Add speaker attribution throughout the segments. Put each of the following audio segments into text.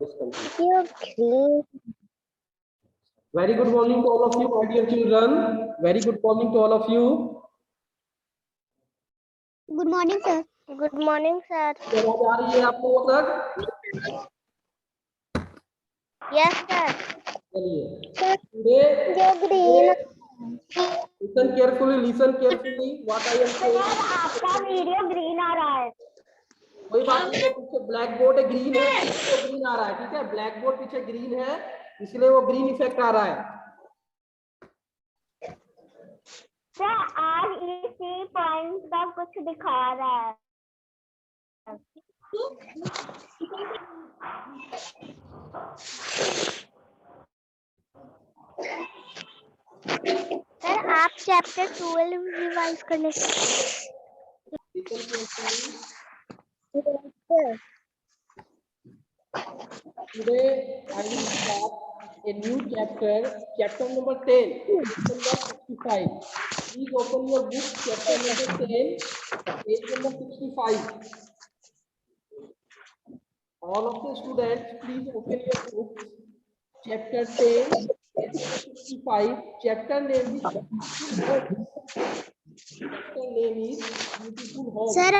Speaker 1: Very good morning to all of you, my dear children. Very good morning to all of you.
Speaker 2: Good morning, sir.
Speaker 3: Good morning, sir.
Speaker 1: क्या आवाज आ रही है आपको तक?
Speaker 3: Yes, sir.
Speaker 1: चलिए. Today, listen carefully. Listen carefully. What I am saying.
Speaker 3: आपका video green आ रहा है.
Speaker 1: कोई बात नहीं है, पीछे ब्लैक बोर्ड है, ग्रीन है, तो ग्रीन आ रहा है. ठीक है, ब्लैक बोर्ड पीछे ग्रीन है, इसलिए वो ग्रीन इफेक्ट आ रहा है.
Speaker 3: सर आज इसी पॉइंट का कुछ दिखा रहा है. सर आप चैप्टर 12 रिवाइज करने.
Speaker 1: Today I will start a new chapter, chapter number 10, number 65. Please open your book, chapter number 10, page number 65. All of the students, please open your books, chapter 10, page number 65. Chapter name is Beautiful Home. Chapter name is Beautiful Home.
Speaker 2: Sir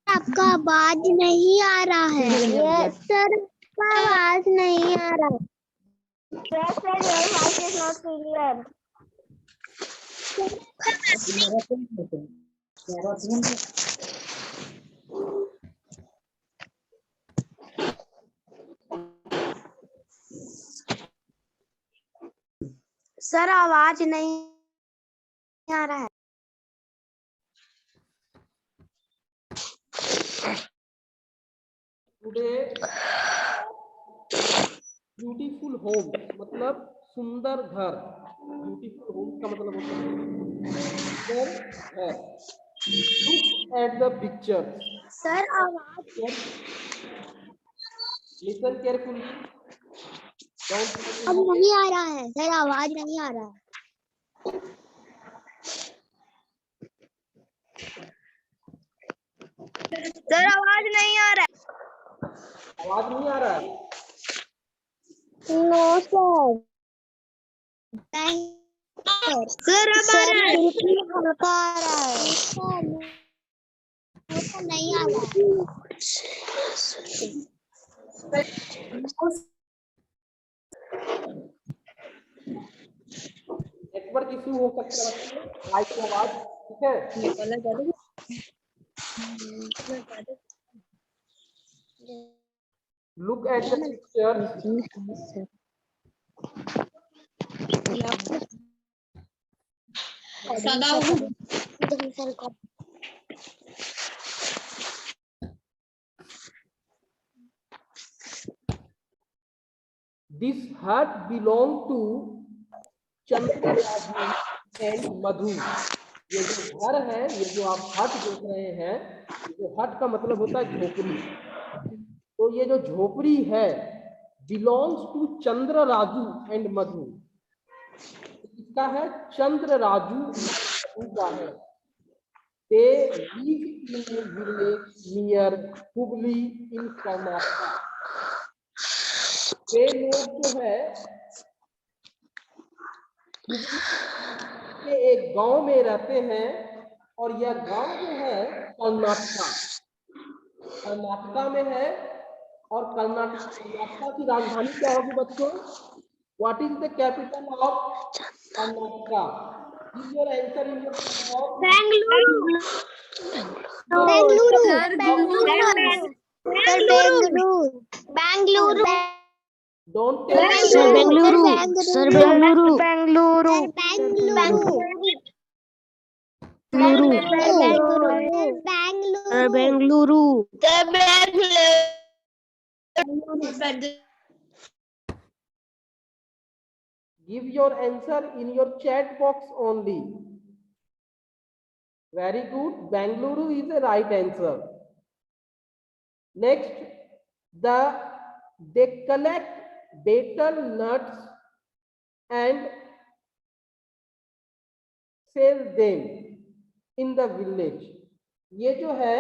Speaker 2: आपका आवाज नहीं आ रहा है. Sir आपका आवाज नहीं आ रहा.
Speaker 3: Yes, sir, your voice is not clear.
Speaker 2: Sir आवाज नहीं आ रहा है.
Speaker 1: Today, ब्यूटीफुल होम मतलब सुंदर घर. ब्यूटीफुल होम का मतलब होता है सुंदर घर. Look at the picture.
Speaker 2: Sir आवाज
Speaker 1: लिसन केयरफुली.
Speaker 2: अब नहीं आ रहा है. सर आवाज नहीं आ रहा है. सर आवाज नहीं आ रहा है.
Speaker 1: आवाज नहीं आ रहा है.
Speaker 2: No sir. सर बिल्कुल हल्का आ रहा है. नहीं आ रहा
Speaker 1: नेटवर्क इश्यू हो सकता है. माइक की आवाज. ठीक है. Look at the picture. This hut belonged to Chandra Raju and Madhu. ये जो घर है, ये जो आप हट देख रहे हैं, ये जो हट का मतलब होता है झोपड़ी. तो ये जो झोपड़ी है belongs to Chandra Raju and Madhu. इसका है चंद्र राजू मधु का है. They live in a village near Hubli in Karnataka. वे लोग जो है के एक गांव में रहते हैं और यह गांव जो है कर्नाटका में है. और कर्नाटका की राजधानी क्या होगी बच्चों? What is the capital of Karnataka? Give your answer in your box.
Speaker 2: Bengaluru. Bengaluru.
Speaker 1: Don't tell
Speaker 2: sir Bengaluru. Sir Bengaluru.
Speaker 3: Bengaluru.
Speaker 2: Bengaluru.
Speaker 1: Give your answer in your chat box only. Very good. Bengaluru is the right answer. Next, they collect betel nuts and sell them in the village. ये जो है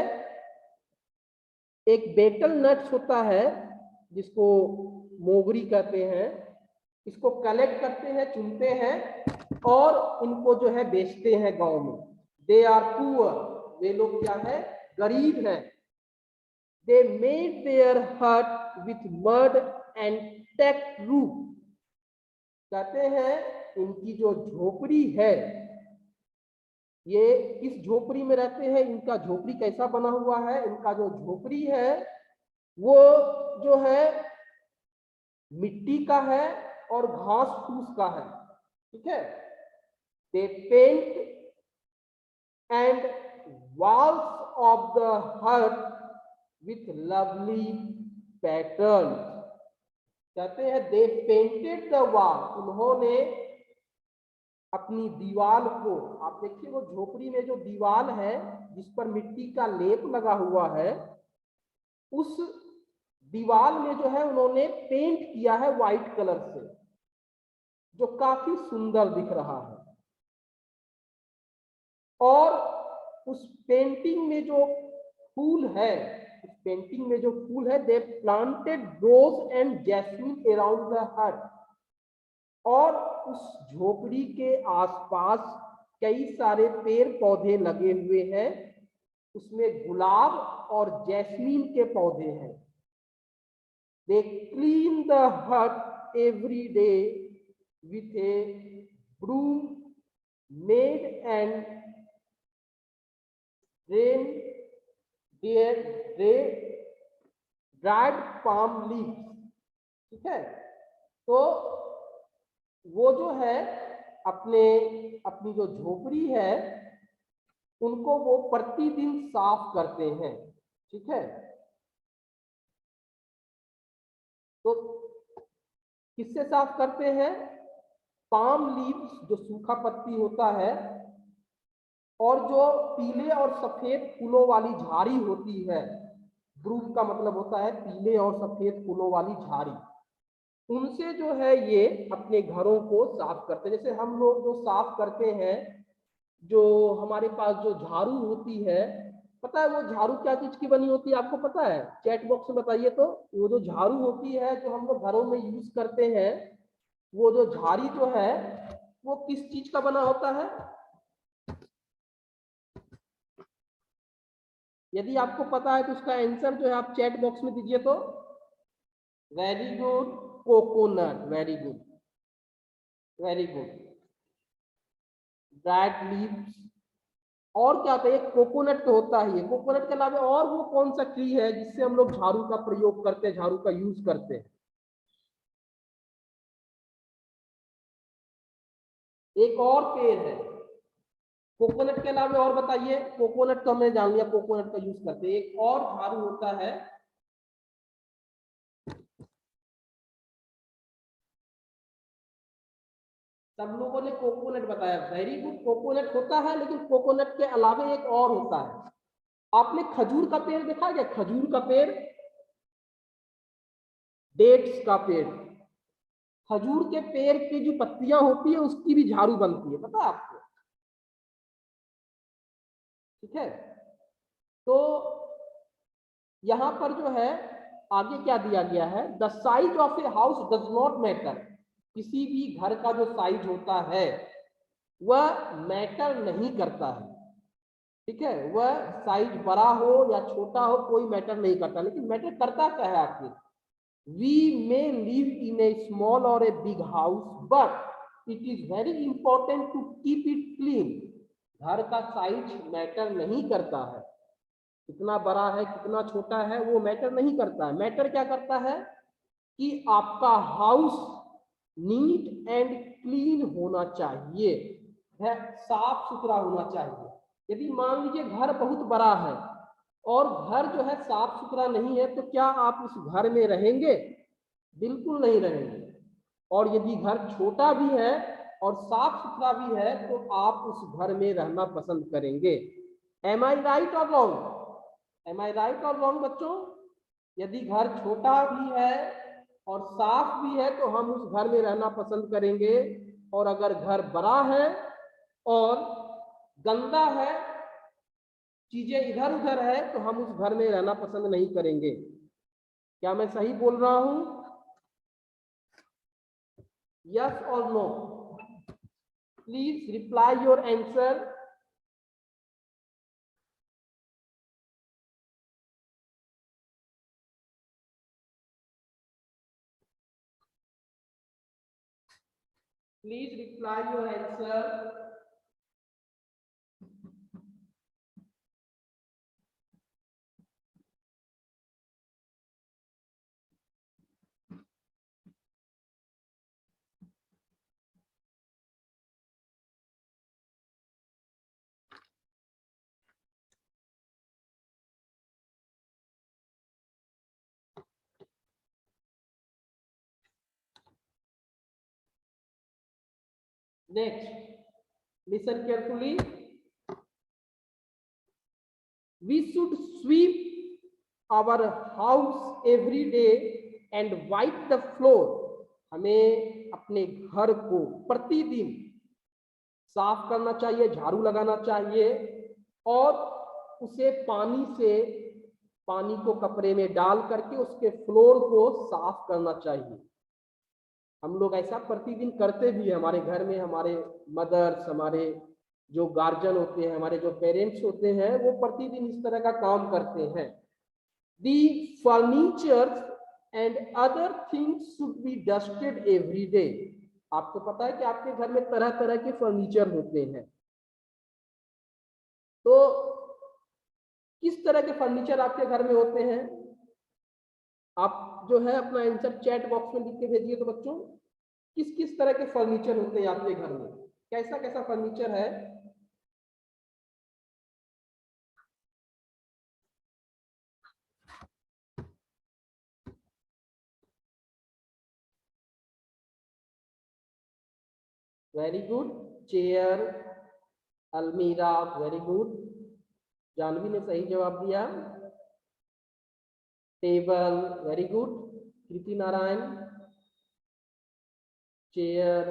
Speaker 1: एक battle nuts होता है जिसको मोगरी कहते हैं, इसको कलेक्ट करते हैं, चुनते हैं और इनको जो है बेचते हैं गांव में। दे आर पुअर, वे लोग क्या है, गरीब हैं। They made their hut with mud and thatch roof, कहते हैं इनकी जो झोपड़ी है, ये इस झोपड़ी में रहते हैं। इनका झोपड़ी कैसा बना हुआ है, इनका जो झोपड़ी है वो जो है मिट्टी का है और घास फूस का है, ठीक है। They paint and walls of the hut with lovely pattern, कहते हैं दे पेंटेड द वॉल, उन्होंने अपनी दीवार को, आप देखिए वो झोपड़ी में जो दीवार है जिस पर मिट्टी का लेप लगा हुआ है, उस दीवार में जो है उन्होंने पेंट किया है व्हाइट कलर से, जो काफी सुंदर दिख रहा है। और उस पेंटिंग में जो फूल है, उस पेंटिंग में जो फूल है, they planted rose and jasmine around the hut, और उस झोपड़ी के आसपास कई सारे पेड़ पौधे लगे हुए हैं, उसमें गुलाब और जैस्मीन के पौधे हैं। They clean the hut every day with a broom made and rain dried palm leaves, ठीक है। तो वो जो है अपनी जो झोपड़ी है उनको वो प्रतिदिन साफ करते हैं, ठीक है। तो किससे साफ करते हैं, पाम लीव्स जो सूखा पत्ती होता है, और जो पीले और सफेद फूलों वाली झाड़ी होती है, ब्रूम का मतलब होता है पीले और सफेद फूलों वाली झाड़ी, उनसे जो है ये अपने घरों को साफ करते हैं। जैसे हम लोग जो साफ करते हैं, जो हमारे पास जो झाड़ू होती है, पता है वो झाड़ू क्या चीज की बनी होती है, आपको पता है? चैट बॉक्स में बताइए। तो वो जो झाड़ू होती है जो हम लोग घरों में यूज करते हैं, वो जो झाड़ी जो है वो किस चीज का बना होता है? यदि आपको पता है तो उसका आंसर जो है आप चैट बॉक्स में दीजिए। तो very good, coconut, very good, very good, dried leaves. और क्या होता है, कोकोनट तो होता ही है। कोकोनट के अलावा और वो कौन सा ट्री है जिससे हम लोग झाड़ू का प्रयोग करते हैं, झाड़ू का यूज करते हैं? एक और पेड़ है कोकोनट के अलावा, और बताइए। कोकोनट तो हमने जान लिया, कोकोनट का यूज करते हैं। एक और झाड़ू होता है, सब लोगों ने कोकोनट बताया, वेरी गुड, कोकोनट होता है। लेकिन कोकोनट के अलावा एक और होता है। आपने खजूर का पेड़ देखा क्या? खजूर का पेड़, डेट्स का पेड़, खजूर के पेड़ की जो पत्तियां होती है उसकी भी झाड़ू बनती है, पता है आपको? ठीक है। तो यहां पर जो है आगे क्या दिया गया है, the size of a house does not matter, किसी भी घर का जो साइज होता है वह मैटर नहीं करता है, ठीक है। वह साइज बड़ा हो या छोटा हो कोई मैटर नहीं करता। लेकिन मैटर करता क्या है आखिर? We may live in a small or a big house but it is very important to keep it clean. घर का साइज मैटर नहीं करता है, कितना बड़ा है कितना छोटा है वो मैटर नहीं करता है। मैटर क्या करता है कि आपका हाउस नीट एंड क्लीन होना चाहिए, साफ सुथरा होना चाहिए। यदि मान लीजिए घर बहुत बड़ा है और घर जो है साफ सुथरा नहीं है, तो क्या आप उस घर में रहेंगे? बिल्कुल नहीं रहेंगे। और यदि घर छोटा भी है और साफ सुथरा भी है तो आप उस घर में रहना पसंद करेंगे। एम आई राइट और रॉन्ग? एम आई राइट और रॉन्ग बच्चों? यदि घर छोटा भी है और साफ भी है तो हम उस घर में रहना पसंद करेंगे, और अगर घर बड़ा है और गंदा है, चीजें इधर उधर है, तो हम उस घर में रहना पसंद नहीं करेंगे। क्या मैं सही बोल रहा हूं? यस और no? Please reply your answer. Please reply your answer. Next, listen carefully. We should sweep our house every day and wipe the floor. हमें अपने घर को प्रतिदिन साफ करना चाहिए, झाड़ू लगाना चाहिए और उसे पानी को कपड़े में डाल करके उसके फ्लोर को साफ करना चाहिए. हम लोग ऐसा प्रतिदिन करते भी है. हमारे घर में हमारे मदर्स, हमारे जो गार्जियन होते हैं, हमारे जो पेरेंट्स होते हैं, वो प्रतिदिन इस तरह का काम करते हैं. The furniture and other things should be dusted every day. आपको पता है कि आपके घर में तरह तरह के फर्नीचर होते हैं. तो किस तरह के फर्नीचर आपके घर में होते हैं? आप जो है अपना आंसर चैट बॉक्स में लिख के भेजिए. तो बच्चों, किस किस तरह के फर्नीचर होते हैं आपके घर में? कैसा कैसा फर्नीचर है? Very good. चेयर, अलमीरा, वेरी गुड. जानवी ने सही जवाब दिया. Table, very good. Kriti Narayan, chair.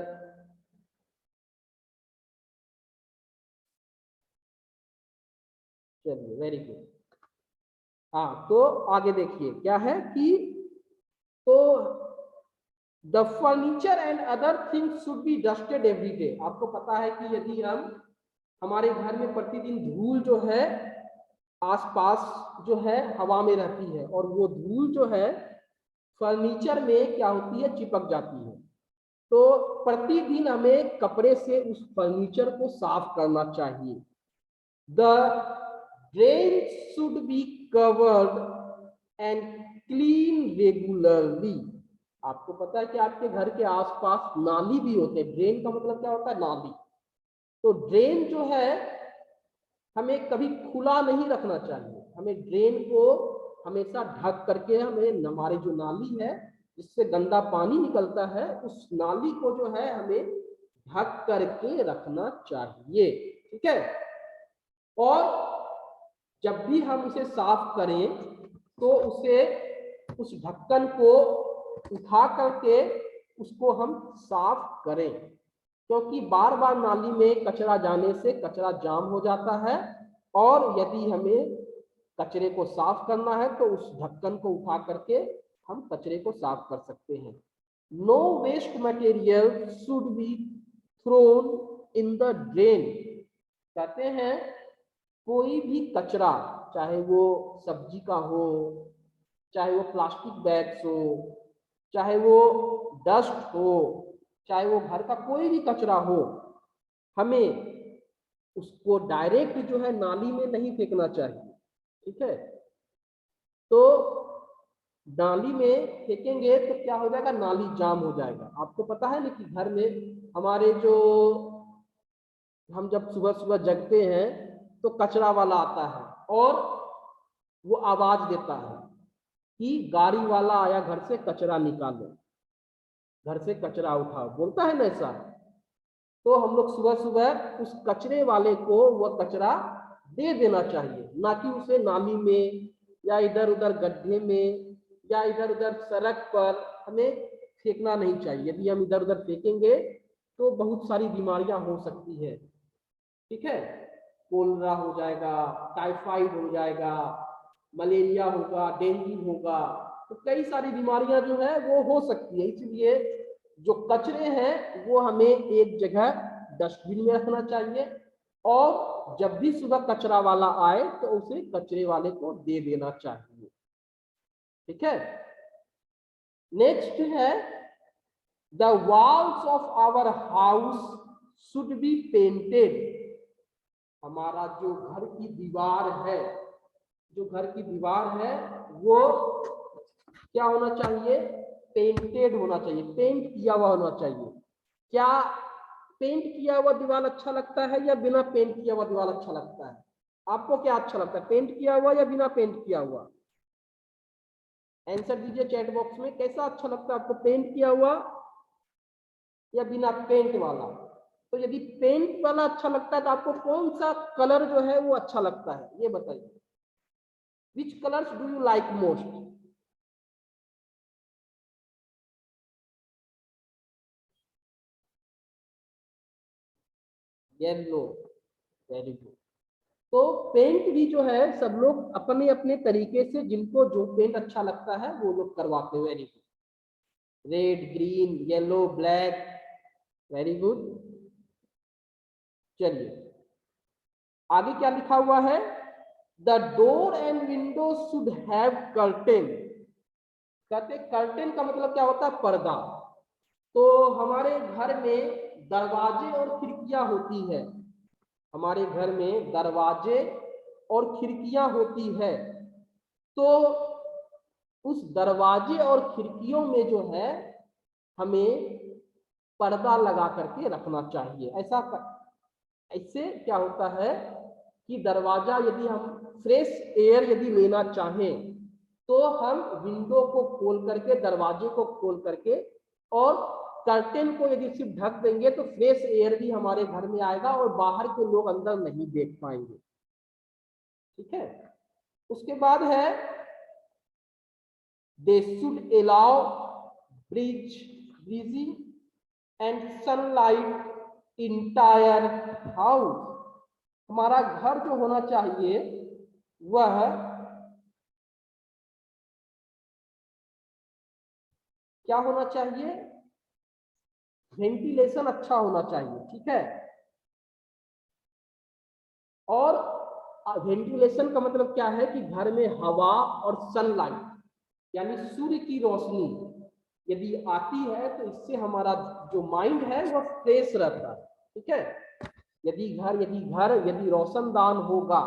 Speaker 1: चलिए, वेरी गुड. हाँ, तो आगे देखिए क्या है कि तो the furniture and other things should be dusted every day. आपको पता है कि यदि हम हमारे घर में प्रतिदिन धूल जो है आसपास जो है हवा में रहती है और वो धूल जो है फर्नीचर में क्या होती है, चिपक जाती है. तो प्रतिदिन हमें कपड़े से उस फर्नीचर को साफ करना चाहिए. The drain should be covered and clean regularly. आपको पता है कि आपके घर के आसपास नाली भी होते हैं. ड्रेन का मतलब क्या होता है? नाली. तो ड्रेन जो है हमें कभी खुला नहीं रखना चाहिए. हमें ड्रेन को हमेशा ढक करके, हमें हमारे जो नाली है जिससे गंदा पानी निकलता है, उस नाली को जो है हमें ढक करके रखना चाहिए. ठीक है. और जब भी हम उसे साफ करें तो उस ढक्कन को उठा करके उसको हम साफ करें, क्योंकि बार बार नाली में कचरा जाने से कचरा जाम हो जाता है. और यदि हमें कचरे को साफ करना है तो उस ढक्कन को उठा करके हम कचरे को साफ कर सकते हैं. No waste material should be thrown in the drain. कहते हैं कोई भी कचरा, चाहे वो सब्जी का हो, चाहे वो प्लास्टिक बैग्स हो, चाहे वो डस्ट हो, चाहे वो घर का कोई भी कचरा हो, हमें उसको डायरेक्ट जो है नाली में नहीं फेंकना चाहिए. ठीक है. तो नाली में फेंकेंगे तो क्या हो जाएगा? नाली जाम हो जाएगा. आपको पता है ना कि घर में हमारे जो हम जब सुबह सुबह जगते हैं तो कचरा वाला आता है और वो आवाज देता है कि गाड़ी वाला आया, घर से कचरा निकालो, घर से कचरा उठाओ, बोलता है ना ऐसा. तो हम लोग सुबह सुबह उस कचरे वाले को वह कचरा दे देना चाहिए, ना कि उसे नाली में या इधर उधर गड्ढे में या इधर उधर सड़क पर हमें फेंकना नहीं चाहिए. यदि हम इधर उधर फेंकेंगे तो बहुत सारी बीमारियां हो सकती है. ठीक है. कोलरा हो जाएगा, टाइफाइड हो जाएगा, मलेरिया होगा, डेंगू होगा. तो कई सारी बीमारियां जो है वो हो सकती है। इसलिए जो कचरे हैं वो हमें एक जगह डस्टबिन में रखना चाहिए, और जब भी सुबह कचरा वाला आए तो उसे कचरे वाले को दे देना चाहिए। ठीक है। नेक्स्ट है the walls of our house should be painted. हमारा जो घर की दीवार है, जो घर की दीवार है वो क्या होना चाहिए? पेंटेड होना चाहिए, पेंट किया हुआ होना चाहिए। क्या पेंट किया हुआ दीवार अच्छा लगता है या बिना पेंट किया हुआ दीवार अच्छा लगता है? आपको क्या अच्छा लगता है, पेंट किया हुआ या बिना पेंट किया हुआ? आंसर दीजिए चैट बॉक्स में, कैसा अच्छा लगता है आपको, पेंट किया हुआ या बिना पेंट वाला? तो यदि पेंट वाला अच्छा लगता है तो आपको कौन सा कलर जो है वो अच्छा लगता है, ये बताइए। Which colours do you like most? Yellow, very good. तो पेंट भी जो है सब लोग अपने अपने तरीके से, जिनको जो पेंट अच्छा लगता है वो लोग करवाते हैं। Very good. Red, green, yellow, black, very good. चलिए आगे क्या लिखा हुआ है? The door and window should have curtain. कहते कर्टेन का मतलब क्या होता है? पर्दा। तो हमारे घर में दरवाजे और खिड़कियां होती है, हमारे घर में दरवाजे और खिड़कियां होती है, तो उस दरवाजे और खिड़कियों में जो है हमें पर्दा लगा करके रखना चाहिए। इससे क्या होता है कि दरवाजा, यदि हम फ्रेश एयर यदि लेना चाहें तो हम विंडो को खोल करके, दरवाजे को खोल करके और कर्टेन को यदि सिर्फ ढक देंगे तो फ्रेश एयर भी हमारे घर में आएगा और बाहर के लोग अंदर नहीं देख पाएंगे। ठीक है। उसके बाद है they should allow bridging and sunlight entire house. हमारा घर जो होना चाहिए वह क्या होना चाहिए? वेंटिलेशन अच्छा होना चाहिए। ठीक है। और वेंटिलेशन का मतलब क्या है कि घर में हवा और सनलाइट यानी सूर्य की रोशनी यदि आती है तो इससे हमारा जो माइंड है वह फ्रेश रहता है। ठीक है। यदि रोशनदान होगा,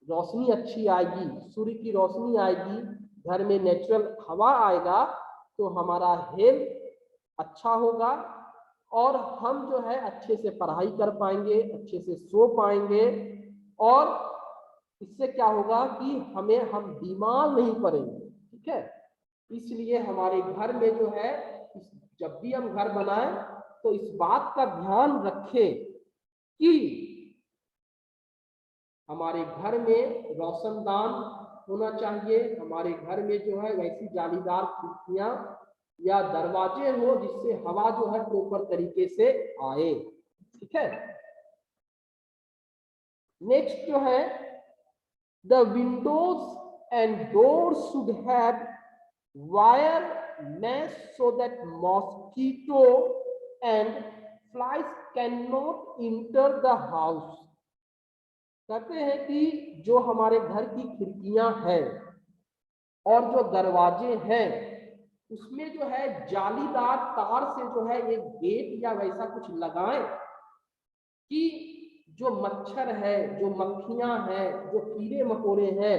Speaker 1: रोशनी अच्छी आएगी, सूर्य की रोशनी आएगी, घर में नेचुरल हवा आएगा, तो हमारा हेल्थ अच्छा होगा और हम जो है अच्छे से पढ़ाई कर पाएंगे, अच्छे से सो पाएंगे, और इससे क्या होगा कि हम बीमार नहीं पड़ेंगे। ठीक है। इसलिए हमारे घर में जो है, जब भी हम घर बनाएं तो इस बात का ध्यान रखें कि हमारे घर में रोशनदान होना चाहिए, हमारे घर में जो है वैसी जालीदार खिड़कियां या दरवाजे हो जिससे हवा जो है प्रॉपर तरीके से आए। ठीक है। नेक्स्ट जो है the Windows and doors should have wire mesh so that mosquito and flies cannot enter the house। कहते हैं कि जो हमारे घर की खिड़कियां हैं और जो दरवाजे हैं उसमें जो है जालीदार तार से जो है एक गेट या वैसा कुछ लगाएं कि जो मच्छर है, जो मक्खियां हैं, जो कीड़े मकोड़े हैं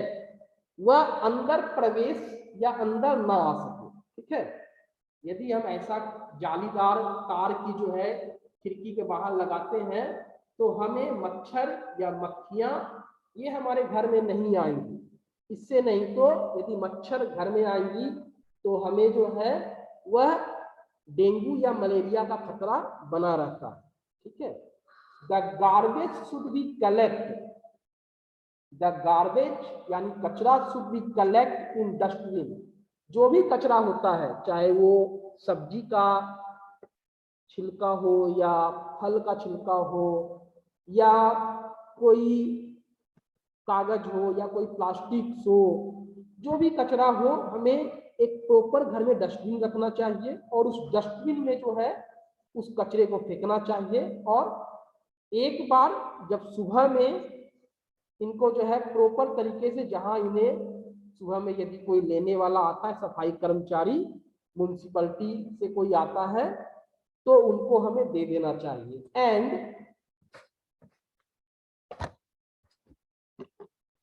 Speaker 1: वह अंदर प्रवेश या अंदर ना आ सके। ठीक है। यदि हम ऐसा जालीदार तार की जो है खिड़की के बाहर लगाते हैं तो हमें मच्छर या मक्खियां ये हमारे घर में नहीं आएंगी। इससे नहीं तो यदि मच्छर घर में आएंगी तो हमें जो है वह डेंगू या मलेरिया का खतरा बना रहता है। ठीक है। The garbage should be collect, the garbage यानी कचरा should be collect in dustbin. जो भी कचरा होता है, चाहे वो सब्जी का छिलका हो या फल का छिलका हो या कोई कागज हो या कोई प्लास्टिक हो, जो भी कचरा हो हमें एक प्रॉपर घर में डस्टबिन रखना चाहिए और उस डस्टबिन में जो है उस कचरे को फेंकना चाहिए। और एक बार जब सुबह में इनको जो है प्रॉपर तरीके से, जहां इन्हें सुबह में यदि कोई लेने वाला आता है, सफाई कर्मचारी म्युनिसिपैलिटी से कोई आता है, तो उनको हमें दे देना चाहिए। And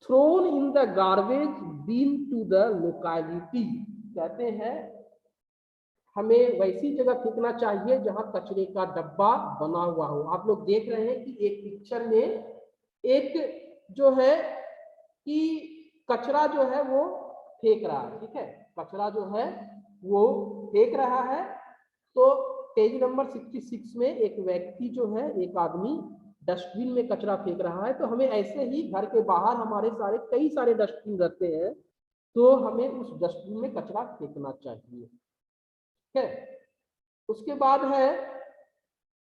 Speaker 1: thrown in the garbage bin to the locality, कहते हैं हमें वैसी जगह फेंकना चाहिए जहां कचरे का डब्बा बना हुआ हो। आप लोग देख रहे हैं कि एक पिक्चर में एक जो है कि कचरा जो है वो फेंक रहा है, ठीक है, कचरा जो है वो फेंक रहा है। तो पेज नंबर 66 में एक व्यक्ति जो है, एक आदमी डस्टबिन में कचरा फेंक रहा है। तो हमें ऐसे ही घर के बाहर हमारे कई सारे डस्टबिन रहते हैं, तो हमें उस डस्टबिन में कचरा फेंकना चाहिए, ठीक है। उसके बाद है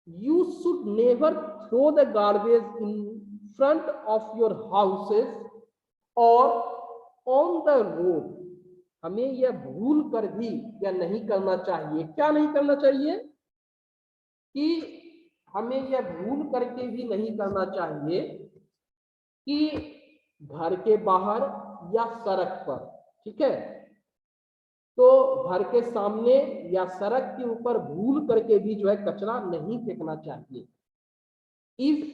Speaker 1: you should never throw the garbage in front of your houses और ऑन द रोड। हमें यह भूल कर भी यह नहीं करना चाहिए। क्या नहीं करना चाहिए? कि हमें यह भूल करके भी नहीं करना चाहिए कि घर के बाहर या सड़क पर, ठीक है, तो घर के सामने या सड़क के ऊपर भूल करके भी जो है कचरा नहीं फेंकना चाहिए। If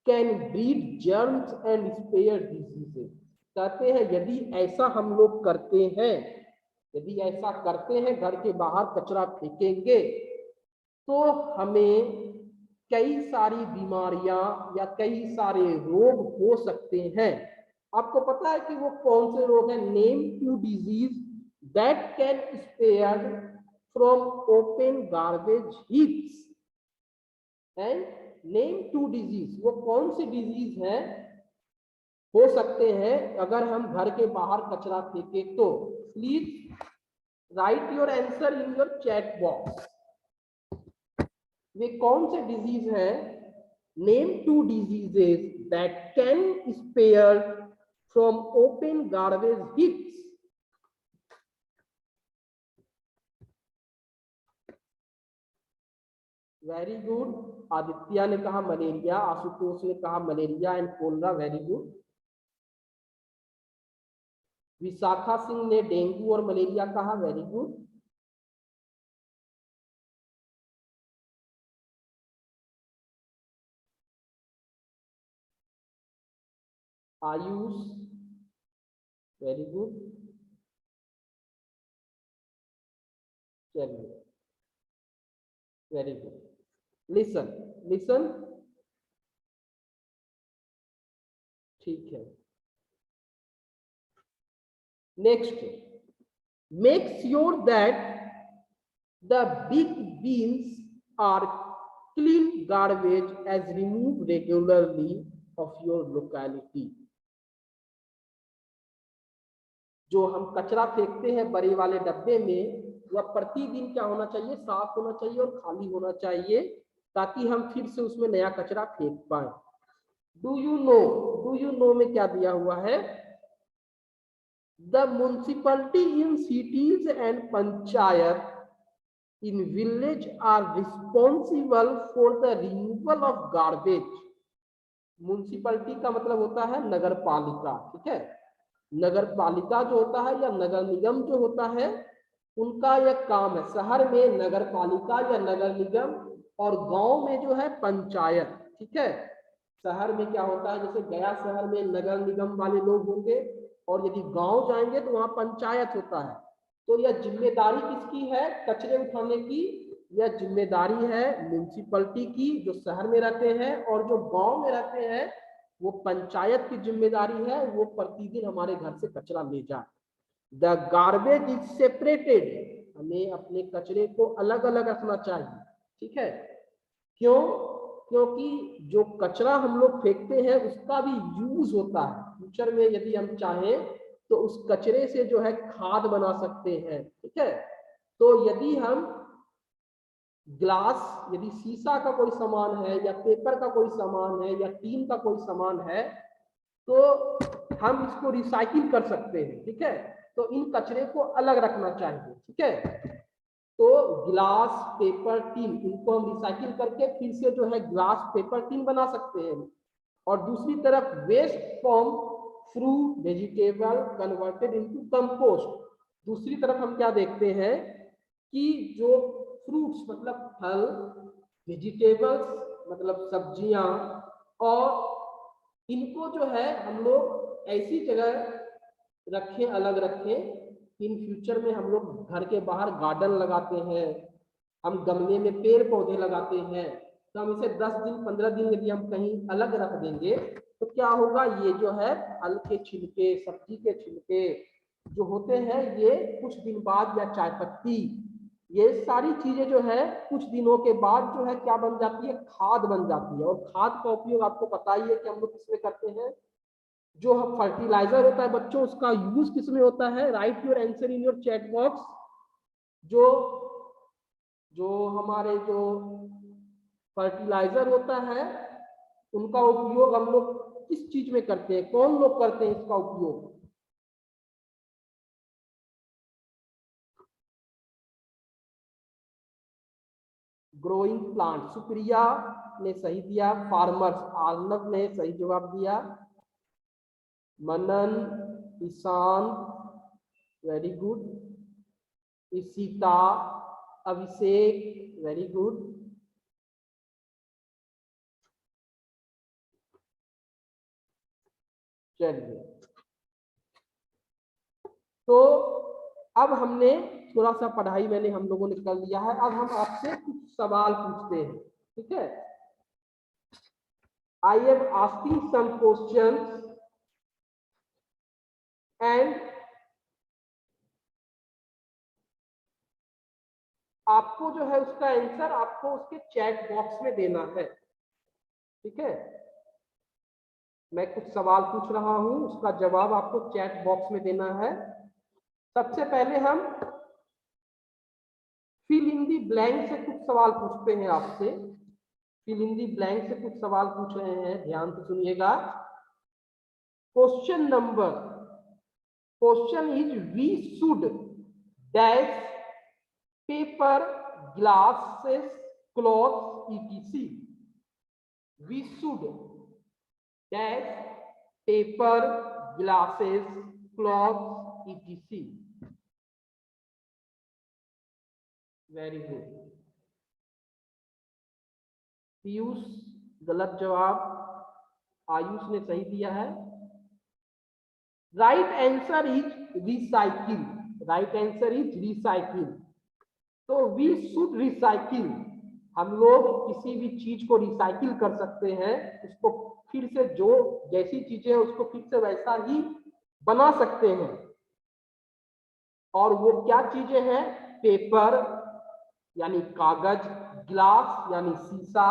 Speaker 1: can breed germs and spread diseases, कहते हैं यदि ऐसा हम लोग करते हैं, यदि ऐसा करते हैं, घर के बाहर कचरा फेंकेंगे, तो हमें कई सारी बीमारियां या कई सारे रोग हो सकते हैं। आपको पता है कि वो कौन से रोग हैं? Name 2 disease that can spare from open garbage heaps and name 2 disease, वो कौन सी डिजीज है हो सकते हैं अगर हम घर के बाहर कचरा फेंके तो? Please write your answer in your chat box. वे कौन से डिजीज है? Name 2 diseases that can spare from open garbage heaps. Very good. Aditya ने कहा मलेरिया, आशुतोष ने कहा malaria and cholera, very good. Vishakha Singh ने डेंगू और मलेरिया कहा, very good. Ayush, very good. चलिए, वेरी गुड। लिसन लिसन, ठीक है। Next, make sure that the big bins are clean garbage as remove regularly of your locality. जो हम कचरा फेंकते हैं बड़े वाले डब्बे में, वह प्रतिदिन क्या होना चाहिए? साफ होना चाहिए और खाली होना चाहिए, ताकि हम फिर से उसमें नया कचरा फेंक पाए। डू यू नो में क्या दिया हुआ है? The municipality in cities and panchayat in village are responsible for the removal of garbage. Municipality का मतलब होता है नगर पालिका, ठीक है। नगर पालिका जो होता है या नगर निगम जो होता है, उनका यह काम है। शहर में नगर पालिका या नगर निगम, और गांव में जो है पंचायत, ठीक है। शहर में क्या होता है, जैसे गया शहर में नगर निगम वाले लोग होंगे, और यदि गांव जाएंगे तो वहां पंचायत होता है। तो यह जिम्मेदारी किसकी है कचरे उठाने की? यह जिम्मेदारी है म्युनिसिपैलिटी की, जो शहर में रहते हैं, और जो गांव में रहते हैं वो पंचायत की जिम्मेदारी है, वो प्रतिदिन हमारे घर से कचरा ले जाए। द गार्बेज इज सेपरेटेड, हमें अपने कचरे को अलग अलग रखना चाहिए, ठीक है। क्यों? क्योंकि जो कचरा हम लोग फेंकते हैं उसका भी यूज होता है। फ्यूचर में यदि हम चाहें तो उस कचरे से जो है खाद बना सकते हैं, ठीक है। तो यदि हम ग्लास, यदि शीशा का कोई सामान है, या पेपर का कोई सामान है, या टीन का कोई सामान है, तो हम इसको रिसाइकिल कर सकते हैं, ठीक है। तो इन कचरे को अलग रखना चाहिए, ठीक है। तो गिलास, पेपर, टीन, इनको हम रिसाइकिल करके फिर से जो है ग्लास, पेपर, टीन बना सकते हैं। और दूसरी तरफ waste from fruit, vegetable converted into compost. दूसरी तरफ हम क्या देखते हैं कि जो फ्रूट्स मतलब फल, वेजिटेबल्स मतलब सब्जियां, और इनको जो है हम लोग ऐसी जगह रखें, अलग रखें। इन फ्यूचर में हम लोग घर के बाहर गार्डन लगाते हैं, हम गमले में पेड़ पौधे लगाते हैं, तो हम इसे 10 दिन 15 दिन यदि हम कहीं अलग रख देंगे तो क्या होगा, ये जो है फल के छिलके, सब्जी के छिलके जो होते हैं, ये कुछ दिन बाद, या चाय पत्ती, ये सारी चीजें जो है कुछ दिनों के बाद जो है क्या बन जाती है, खाद बन जाती है। और खाद का उपयोग आपको पता ही है कि हम लोग किसमें करते हैं, जो फर्टिलाइजर होता है बच्चों, उसका यूज किसमें होता है। Right your answer in your chat box. जो जो हमारे जो फर्टिलाइजर होता है उनका उपयोग हम लोग किस चीज में करते हैं, कौन लोग करते हैं इसका उपयोग। ग्रोइंग प्लांट, सुप्रिया ने सही दिया। फार्मर्स, आर्नव ने सही जवाब दिया। मनन, ईशांत, वेरी गुड। इशिता, अभिषेक, वेरी गुड। चलिए, तो अब हमने थोड़ा सा पढ़ाई मैंने हम लोगों ने कर लिया है। अब हम आपसे कुछ सवाल पूछते हैं, ठीक है। I am asking some questions and आपको जो है उसका आंसर आपको उसके चैट बॉक्स में देना है, ठीक है। मैं कुछ सवाल पूछ रहा हूं, उसका जवाब आपको चैट बॉक्स में देना है। सबसे पहले हम फिल इन दी ब्लैंक से कुछ सवाल पूछते हैं आपसे। फिल इन दी ब्लैंक से कुछ सवाल पूछ रहे हैं, ध्यान से सुनिएगा। Question is we should dash paper, glasses, cloth, etc. We should dash paper, glasses, cloth, etc. Very good. Piyush गलत जवाब, आयुष ने सही दिया है। Right answer is recycle. Right answer is recycle. तो वी शुड रिसाइकिल, हम लोग किसी भी चीज को रिसाइकिल कर सकते हैं, उसको फिर से जो जैसी चीजें हैं उसको फिर से वैसा ही बना सकते हैं। और वो क्या चीजें हैं, पेपर यानी कागज, ग्लास यानी शीशा,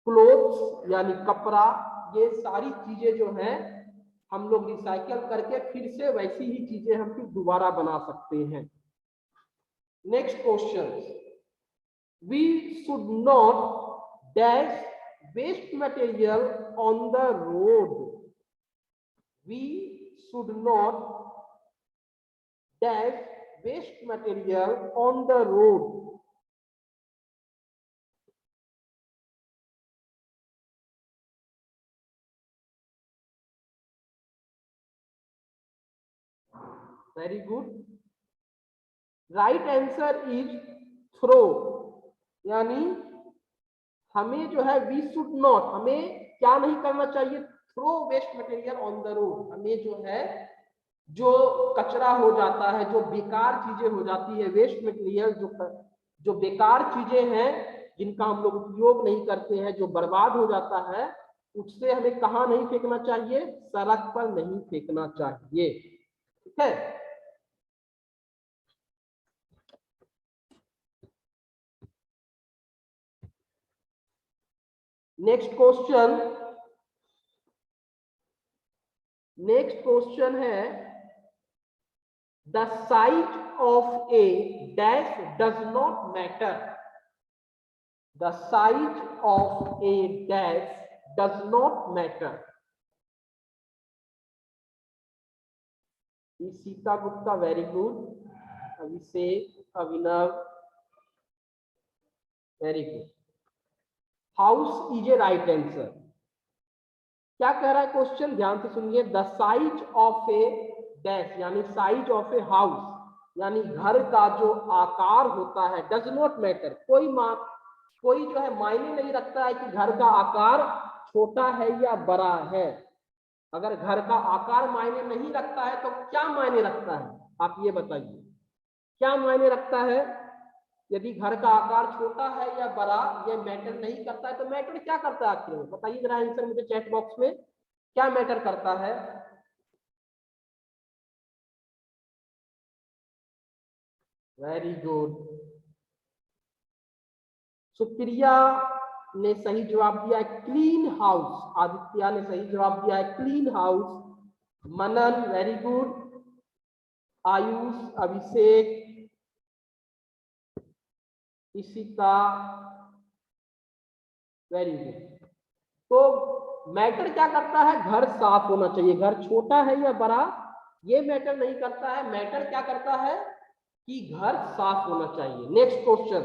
Speaker 1: क्लोथ्स यानी कपड़ा, ये सारी चीजें जो हैं हम लोग रिसाइकिल करके फिर से वैसी ही चीजें हम फिर दोबारा बना सकते हैं। Next question, we should not dash waste material on the road. We should not dash waste material on the road. Very good. Right answer is throw, यानी हमें जो है वी शुड नॉट, हमें क्या नहीं करना चाहिए, throw waste material on the road. हमें जो है जो कचरा हो जाता है, जो बेकार चीजें हो जाती है, वेस्ट मटेरियल जो बेकार चीजें हैं जिनका हम लोग उपयोग नहीं करते हैं, जो बर्बाद हो जाता है, उससे हमें कहाँ नहीं फेंकना चाहिए, सड़क पर नहीं फेंकना चाहिए, ठीक है। नेक्स्ट क्वेश्चन है, the size of A dash does not matter. The size of A dash does not matter. Ishita Gupta very good, Abhishek, Abhinav very good. House is a right answer. क्या कह रहा है क्वेश्चन, ध्यान से सुनिए। The size of A dash, यानी size of a house, यानी घर का जो आकार होता है, डज नॉट मैटर, कोई जो है मायने नहीं रखता है कि घर का आकार छोटा है या बड़ा है। अगर घर का आकार मायने नहीं रखता है तो क्या मायने रखता है, आप ये बताइए, क्या मायने रखता है? यदि घर का आकार छोटा है या बड़ा, ये मैटर नहीं करता है, तो मैटर क्या करता है आखिर में? बताइए जरा आंसर मुझे चैट बॉक्स में, क्या मैटर करता है? वेरी गुड, सुप्रिया ने सही जवाब दिया है क्लीन हाउस, आदित्य ने सही जवाब दिया है क्लीन हाउस, मनन वेरी गुड, आयुष, अभिषेक, ईशिता वेरी गुड। तो मैटर क्या करता है? घर साफ होना चाहिए। घर छोटा है या बड़ा, ये मैटर नहीं करता है। मैटर क्या करता है कि घर साफ होना चाहिए। Next question,